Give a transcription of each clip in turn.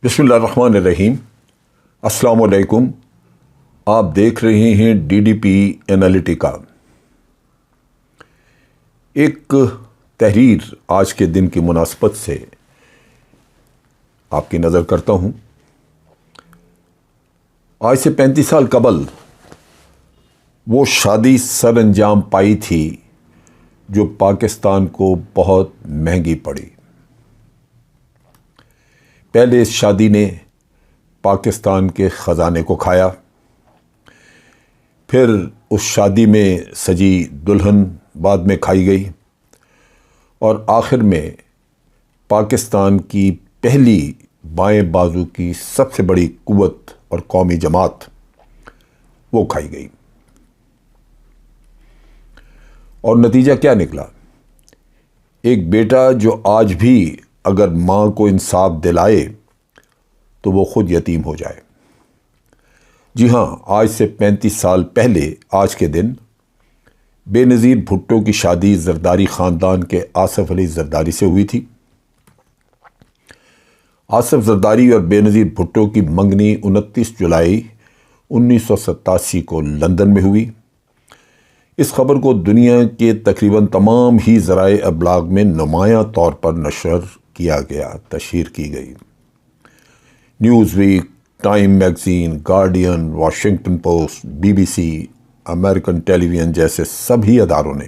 بسم اللہ الرحمن الرحیم۔ السلام علیکم۔ آپ دیکھ رہے ہیں ڈی ڈی پی انالیٹیکا۔ ایک تحریر آج کے دن کی مناسبت سے آپ کی نظر کرتا ہوں۔ آج سے 35 سال قبل وہ شادی سر انجام پائی تھی جو پاکستان کو بہت مہنگی پڑی۔ پہلے اس شادی نے پاکستان کے خزانے کو کھایا، پھر اس شادی میں سجی دلہن بعد میں کھائی گئی، اور آخر میں پاکستان کی پہلی بائیں بازو کی سب سے بڑی قوت اور قومی جماعت وہ کھائی گئی۔ اور نتیجہ کیا نکلا؟ ایک بیٹا جو آج بھی اگر ماں کو انصاف دلائے تو وہ خود یتیم ہو جائے۔ جی ہاں، آج سے 35 سال پہلے آج کے دن بے نظیر بھٹو کی شادی زرداری خاندان کے آصف علی زرداری سے ہوئی تھی۔ آصف زرداری اور بے نظیر بھٹو کی منگنی 29 جولائی 1987 کو لندن میں ہوئی۔ اس خبر کو دنیا کے تقریباً تمام ہی ذرائع ابلاغ میں نمایاں طور پر نشر کیا گیا، تشہیر کی گئی۔ Newsweek, Time magazine, Guardian, Washington Post, B B C, American television جیسے سبھی اداروں نے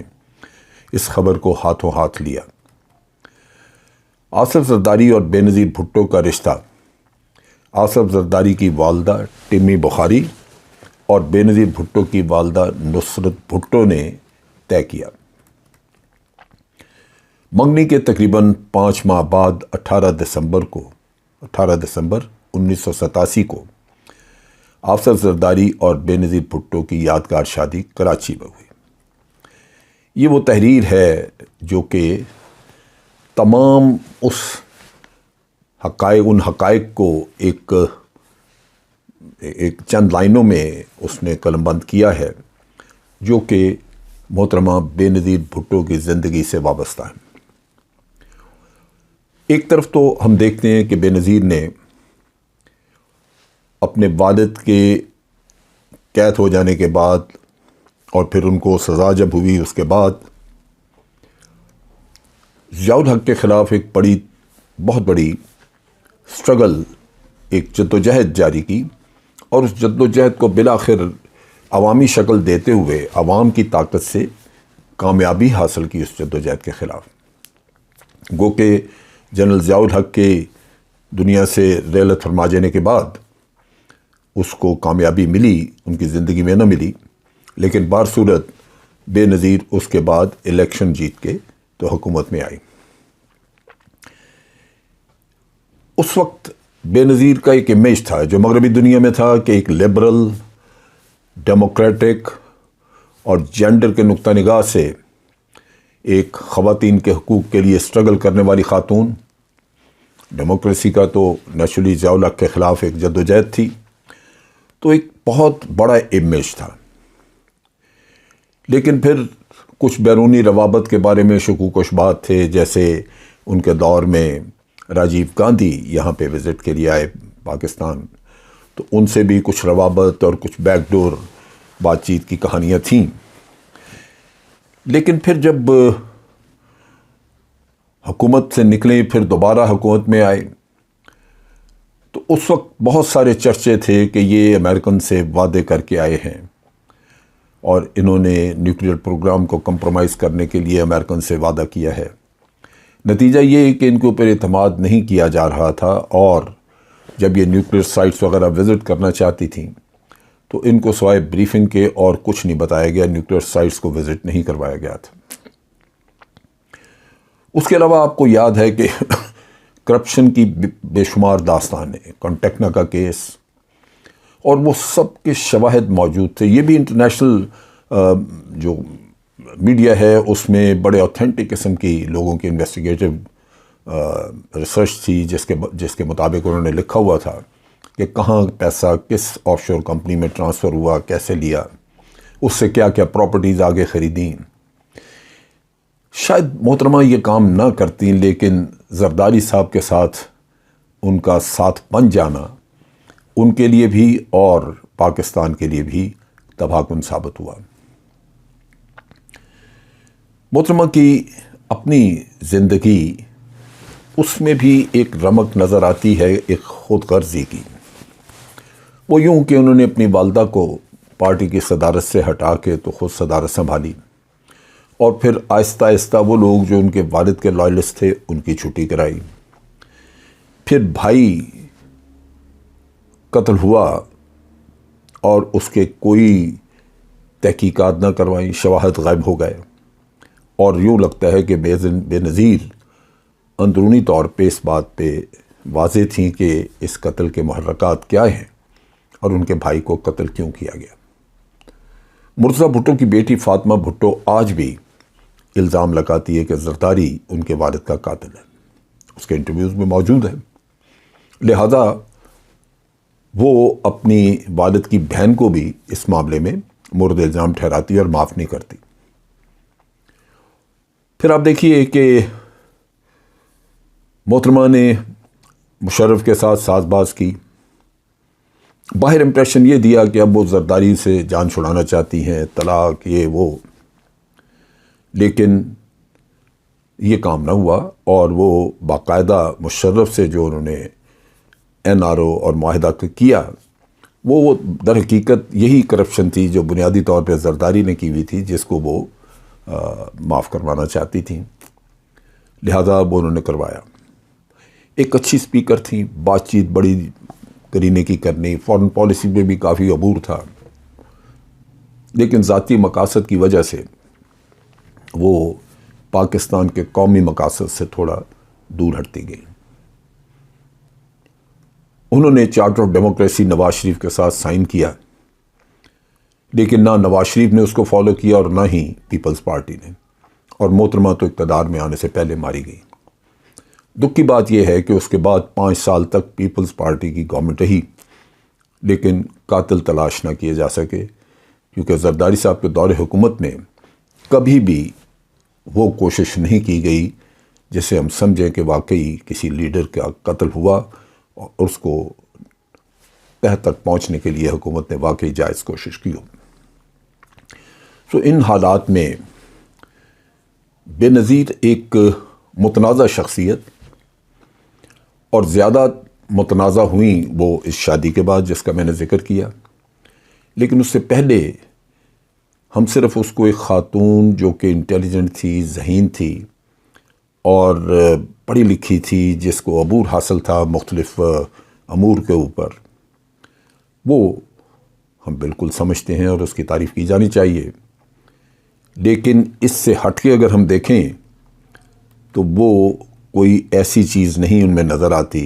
اس خبر کو ہاتھوں ہاتھ لیا۔ آصف زرداری اور بے نظیر بھٹو کا رشتہ آصف زرداری کی والدہ ٹمی بخاری اور بے نظیر بھٹو کی والدہ نصرت بھٹو نے طے کیا۔ منگنی کے تقریباً 5 ماہ بعد 18 دسمبر 1987 کو آصف زرداری اور بے نظیر بھٹو کی یادگار شادی کراچی میں ہوئی۔ یہ وہ تحریر ہے جو کہ تمام ان حقائق کو ایک چند لائنوں میں اس نے قلم بند کیا ہے، جو کہ محترمہ بے نظیر بھٹو کی زندگی سے وابستہ ہے۔ ایک طرف تو ہم دیکھتے ہیں کہ بے نظیر نے اپنے والد کے قید ہو جانے کے بعد اور پھر ان کو سزا جب ہوئی اس کے بعد ضیاء الحق کے خلاف ایک بہت بڑی سٹرگل، ایک جدوجہد جاری کی، اور اس جدوجہد کو بالآخر عوامی شکل دیتے ہوئے عوام کی طاقت سے کامیابی حاصل کی اس جدوجہد کے خلاف۔ گو کہ جنرل ضیاء الحق کے دنیا سے رحلت فرما جانے کے بعد اس کو کامیابی ملی، ان کی زندگی میں نہ ملی، لیکن بہرصورت بے نظیر اس کے بعد الیکشن جیت کے تو حکومت میں آئی۔ اس وقت بے نظیر کا ایک امیج تھا جو مغربی دنیا میں تھا کہ ایک لبرل، ڈیموکریٹک اور جینڈر کے نقطہ نگاہ سے ایک خواتین کے حقوق کے لیے سٹرگل کرنے والی خاتون۔ ڈیموکریسی کا تو نیچرلی ضیاء الحق کے خلاف ایک جدوجہد تھی، تو ایک بہت بڑا امیج تھا۔ لیکن پھر کچھ بیرونی روابط کے بارے میں شکوک و شبہات تھے، جیسے ان کے دور میں راجیو گاندھی یہاں پہ وزٹ کے لیے آئے پاکستان، تو ان سے بھی کچھ روابط اور کچھ بیک ڈور بات چیت کی کہانیاں تھیں۔ لیکن پھر جب حکومت سے نکلے، پھر دوبارہ حکومت میں آئے، تو اس وقت بہت سارے چرچے تھے کہ یہ امریکن سے وعدے کر کے آئے ہیں اور انہوں نے نیوکلیئر پروگرام کو کمپرومائز کرنے کے لیے امریکن سے وعدہ کیا ہے۔ نتیجہ یہ کہ ان کے اوپر اعتماد نہیں کیا جا رہا تھا، اور جب یہ نیوکلیئر سائٹس وغیرہ وزٹ کرنا چاہتی تھیں تو ان کو سوائے بریفنگ کے اور کچھ نہیں بتایا گیا، نیوکلیئر سائٹس کو وزٹ نہیں کروایا گیا تھا۔ اس کے علاوہ آپ کو یاد ہے کہ کرپشن کی بے شمار داستانیں، کانٹیکنا کا کیس، اور وہ سب کے شواہد موجود تھے۔ یہ بھی انٹرنیشنل جو میڈیا ہے اس میں بڑے اوتھینٹک قسم کی لوگوں کی انویسٹیگیٹو ریسرچ تھی، جس کے مطابق انہوں نے لکھا ہوا تھا کہ کہاں پیسہ کس آف شور کمپنی میں ٹرانسفر ہوا، کیسے لیا، اس سے کیا کیا پراپرٹیز آگے خریدیں۔ شاید محترمہ یہ کام نہ کرتی، لیکن زرداری صاحب کے ساتھ ان کا ساتھ بن جانا ان کے لیے بھی اور پاکستان کے لیے بھی تباہ کن ثابت ہوا۔ محترمہ کی اپنی زندگی، اس میں بھی ایک رمق نظر آتی ہے ایک خود غرضی کی۔ وہ یوں کہ انہوں نے اپنی والدہ کو پارٹی کی صدارت سے ہٹا کے تو خود صدارت سنبھالی، اور پھر آہستہ آہستہ وہ لوگ جو ان کے والد کے لائلسٹ تھے ان کی چھٹی کرائی۔ پھر بھائی قتل ہوا اور اس کے کوئی تحقیقات نہ کروائیں، شواہد غائب ہو گئے، اور یوں لگتا ہے کہ بے نظیر اندرونی طور پہ اس بات پہ واضح تھیں کہ اس قتل کے محرکات کیا ہیں اور ان کے بھائی کو قتل کیوں کیا گیا۔ مرتضیٰ بھٹو کی بیٹی فاطمہ بھٹو آج بھی الزام لگاتی ہے کہ زرداری ان کے والد کا قاتل ہے، اس کے انٹرویوز میں موجود ہے، لہذا وہ اپنی والد کی بہن کو بھی اس معاملے میں مورد الزام ٹھہراتی اور معاف نہیں کرتی۔ پھر آپ دیکھیے کہ محترمہ نے مشرف کے ساتھ ساز باز کی، باہر امپریشن یہ دیا کہ اب وہ زرداری سے جان چھڑانا چاہتی ہیں، طلاق یہ وہ، لیکن یہ کام نہ ہوا، اور وہ باقاعدہ مشرف سے جو انہوں نے NRO اور معاہدہ کیا، وہ در حقیقت یہی کرپشن تھی جو بنیادی طور پہ زرداری نے کی ہوئی تھی، جس کو وہ معاف کروانا چاہتی تھیں، لہذا وہ انہوں نے کروایا۔ ایک اچھی سپیکر تھیں، بات چیت بڑی کرینے کی کرنی، فارن پالیسی میں بھی کافی عبور تھا، لیکن ذاتی مقاصد کی وجہ سے وہ پاکستان کے قومی مقاصد سے تھوڑا دور ہٹتی گئی۔ انہوں نے charter of democracy Nawaz Sharif کے ساتھ سائن کیا، لیکن نہ نواز شریف نے اس کو فالو کیا اور نہ ہی پیپلز پارٹی نے، اور محترمہ تو اقتدار میں آنے سے پہلے ماری گئی۔ دکھ کی بات یہ ہے کہ اس کے بعد 5 سال تک پیپلز پارٹی کی گورنمنٹ رہی، لیکن قاتل تلاش نہ کیے جا سکے، کیونکہ زرداری صاحب کے دور حکومت میں کبھی بھی وہ کوشش نہیں کی گئی جسے ہم سمجھیں کہ واقعی کسی لیڈر کا قتل ہوا اور اس کو تہ تک پہنچنے کے لیے حکومت نے واقعی جائز کوشش کی ہو۔ ان حالات میں بے نظیر ایک متنازع شخصیت، اور زیادہ متنازع ہوئیں وہ اس شادی کے بعد جس کا میں نے ذکر کیا، لیکن اس سے پہلے ہم صرف اس کو ایک خاتون جو کہ انٹیلیجنٹ تھی، ذہین تھی اور پڑھی لکھی تھی، جس کو عبور حاصل تھا مختلف امور کے اوپر، وہ ہم بالکل سمجھتے ہیں اور اس کی تعریف کی جانی چاہیے، لیکن اس سے ہٹ کے اگر ہم دیکھیں تو وہ کوئی ایسی چیز نہیں ان میں نظر آتی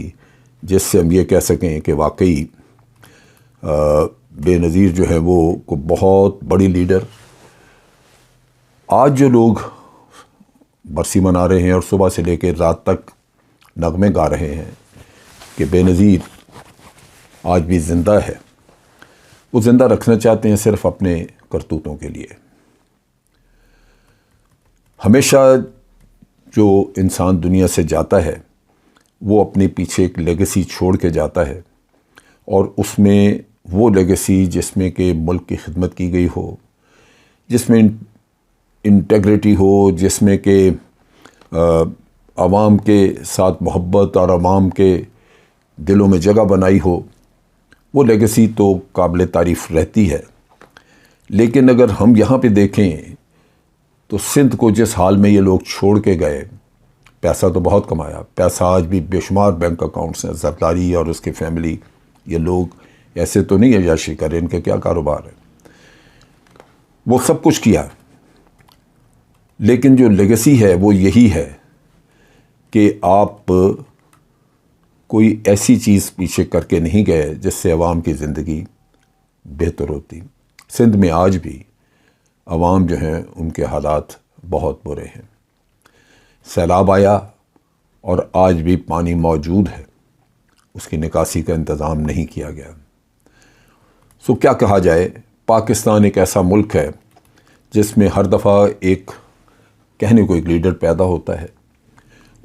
جس سے ہم یہ کہہ سکیں کہ واقعی بے نظیر جو ہے وہ کو بہت بڑی لیڈر۔ آج جو لوگ برسی منا رہے ہیں اور صبح سے لے کے رات تک نغمے گا رہے ہیں کہ بے نظیر آج بھی زندہ ہے، وہ زندہ رکھنا چاہتے ہیں صرف اپنے کرتوتوں کے لیے۔ ہمیشہ جو انسان دنیا سے جاتا ہے وہ اپنے پیچھے ایک لیگیسی چھوڑ کے جاتا ہے، اور اس میں وہ لیگیسی جس میں کہ ملک کی خدمت کی گئی ہو، جس میں انٹیگریٹی ہو، جس میں کہ عوام کے ساتھ محبت اور عوام کے دلوں میں جگہ بنائی ہو، وہ لیگیسی تو قابل تعریف رہتی ہے۔ لیکن اگر ہم یہاں پہ دیکھیں تو سندھ کو جس حال میں یہ لوگ چھوڑ کے گئے، پیسہ تو بہت کمایا، پیسہ آج بھی بے شمار بینک اکاؤنٹس ہیں، زرداری اور اس کی فیملی، یہ لوگ ایسے تو نہیں عیاشی کرے، ان کا کیا کاروبار ہے، وہ سب کچھ کیا، لیکن جو لیگیسی ہے وہ یہی ہے کہ آپ کوئی ایسی چیز پیچھے کر کے نہیں گئے جس سے عوام کی زندگی بہتر ہوتی۔ سندھ میں آج بھی عوام جو ہیں ان کے حالات بہت برے ہیں، سیلاب آیا اور آج بھی پانی موجود ہے، اس کی نکاسی کا انتظام نہیں کیا گیا۔ کیا کہا جائے، پاکستان ایک ایسا ملک ہے جس میں ہر دفعہ ایک کہنے کو ایک لیڈر پیدا ہوتا ہے،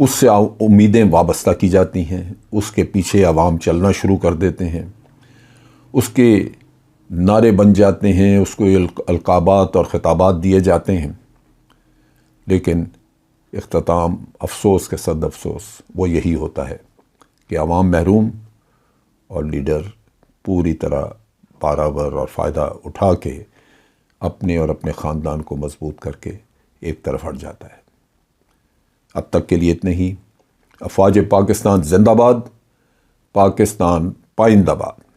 اس سے امیدیں وابستہ کی جاتی ہیں، اس کے پیچھے عوام چلنا شروع کر دیتے ہیں، اس کے نعرے بن جاتے ہیں، اس کو القابات اور خطابات دیے جاتے ہیں، لیکن اختتام افسوس کے صد افسوس وہ یہی ہوتا ہے کہ عوام محروم اور لیڈر پوری طرح پاراور اور فائدہ اٹھا کے اپنے اور اپنے خاندان کو مضبوط کر کے ایک طرف ہٹ جاتا ہے۔ اب تک کے لیے اتنے ہی۔ افواج پاکستان زندہ باد، پاکستان پائندہ باد۔